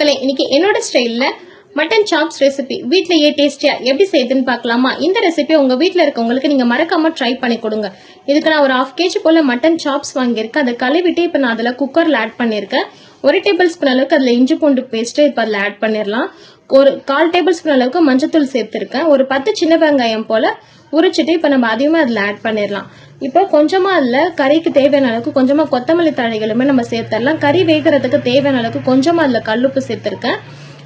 மக்களே, இன்னைக்கு என்னோட ஸ்டைல்ல மட்டன் சாப்ஸ் ரெசிபி வீட்லயே டேஸ்டியா எப்படி செய்யுதுன்னு பார்க்கலாமா? இந்த ரெசிபி உங்க வீட்ல இருக்கவங்களுக்கு நீங்க மறக்காம ட்ரை பண்ணி கொடுங்க. இதுக்கு நான் ஒரு 1/2 kg போல மட்டன் சாப்ஸ் வாங்கியிருக்கேன். அதை கழுவிட்டு இப்போ நான் அதில் குக்கர்ல ஆட் பண்ணியிருக்கேன். 1 டேபிள் ஸ்பூன் அளவுக்கு அதில் இஞ்சி பூண்டு பேஸ்ட் இப்போ அதில் ஆட் பண்ணிடலாம். ஒரு 1/4 டேபிள் ஸ்பூன் அளவுக்கு மஞ்சத்தூள் சேர்த்துருக்கேன். ஒரு 10 சின்ன வெங்காயம் போல உரிச்சிட்டு இப்போ நம்ம அதையுமே அதில் ஆட் பண்ணிடலாம். இப்போ கொஞ்சமா அதில் கறிக்கு தேவையான அளவுக்கு கொஞ்சமா கொத்தமல்லி தழைகளுமே நம்ம சேர்த்துடலாம். கறி வேகிறதுக்கு தேவையான அளவுக்கு கொஞ்சமா அதில் கல்லுப்பு சேர்த்துருக்கேன்.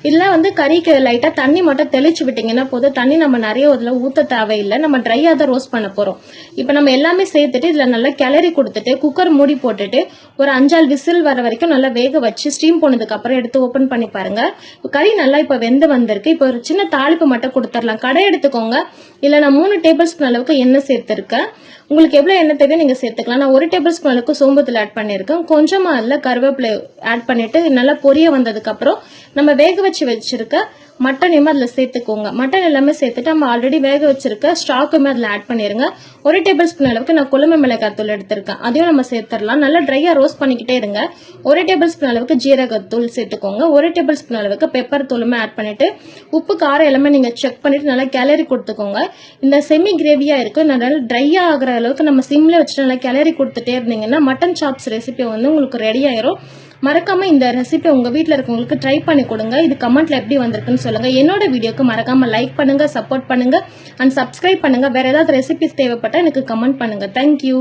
இதில் கறிக்கு லைட்டாக தண்ணி மட்டும் தெளிச்சு விட்டிங்கன்னா போதும். தண்ணி நம்ம நிறைய இதில் ஊற்ற தேவையில்லை. நம்ம ட்ரையாக தான் ரோஸ்ட் பண்ண போகிறோம். இப்போ நம்ம எல்லாமே சேர்த்துட்டு இதில் நல்லா கிளறி கொடுத்துட்டு குக்கர் மூடி போட்டுட்டு ஒரு 5-6 விசில் வர வரைக்கும் நல்லா வேக வச்சு ஸ்டீம் போனதுக்கப்புறம் எடுத்து ஓப்பன் பண்ணி பாருங்கள். கறி நல்லா இப்போ வெந்து வந்திருக்கு. இப்போ ஒரு சின்ன தாளிப்பு மட்டும் கொடுத்துடலாம். கடை எடுத்துக்கோங்க. இல்லை நான் 3 டேபிள் ஸ்பூன் அளவுக்கு எண்ணெய் சேர்த்துருக்கேன். உங்களுக்கு எவ்வளோ எண்ணெய் தேவையோ நீங்கள் சேர்த்துக்கலாம். நான் 1 டேபிள் ஸ்பூன் அளவுக்கு சோம்புத்தூள் ஆட் பண்ணியிருக்கேன். கொஞ்சமாக அதில் கருவேப்பிலை ஆட் பண்ணிவிட்டு நல்லா பொரிய வந்ததுக்கப்புறம் நம்ம வேக வச்சிருக்க மட்டனையுமே அதில் சேர்த்துக்கோங்க. மட்டன் எல்லாமே சேர்த்துட்டு நம்ம ஆல்ரெடி வேக வச்சிருக்க ஸ்டாக்குமே அதில் ஆட் பண்ணிடுங்க. 1 டேபிள் ஸ்பூன் அளவுக்கு நான் குழம்பு மிளகாத்தூள் எடுத்திருக்கேன். அதையும் நம்ம சேர்த்துடலாம். நல்லா ட்ரையாக ரோஸ்ட் பண்ணிக்கிட்டே இருங்க. 1 டேபிள் ஸ்பூன் அளவுக்கு ஜீரகத்தூள் சேர்த்துக்கோங்க. 1 டேபிள் ஸ்பூன் அளவுக்கு பெப்பர் தூளுமே ஆட் பண்ணிட்டு உப்பு காரம் எல்லாமே நீங்கள் செக் பண்ணிட்டு நல்லா கிளறி கொடுத்துக்கோங்க. இந்த செமி கிரேவியாக இருக்குது. நல்லா ட்ரையாக ஆகிற அளவுக்கு நம்ம சிம்ல வச்சுட்டு நல்லா கிளறி கொடுத்துட்டே இருந்தீங்கன்னா மட்டன் சாப்ஸ் ரெசிபி உங்களுக்கு ரெடி ஆயிரும். மறக்காம இந்த ரெசிபி உங்க வீட்டில் இருக்கவங்களுக்கு ட்ரை பண்ணி கொடுங்க. இது கமெண்ட்ல எப்படி வந்திருக்குன்னு சொல்லுங்க. என்னோட வீடியோக்கு மறக்காம லைக் பண்ணுங்க, சப்போர்ட் பண்ணுங்க அண்ட் சப்ஸ்கிரைப் பண்ணுங்க. வேற ஏதாவது ரெசிபிஸ் தேவைப்பட்டா எனக்கு கமெண்ட் பண்ணுங்க. தேங்க்யூ.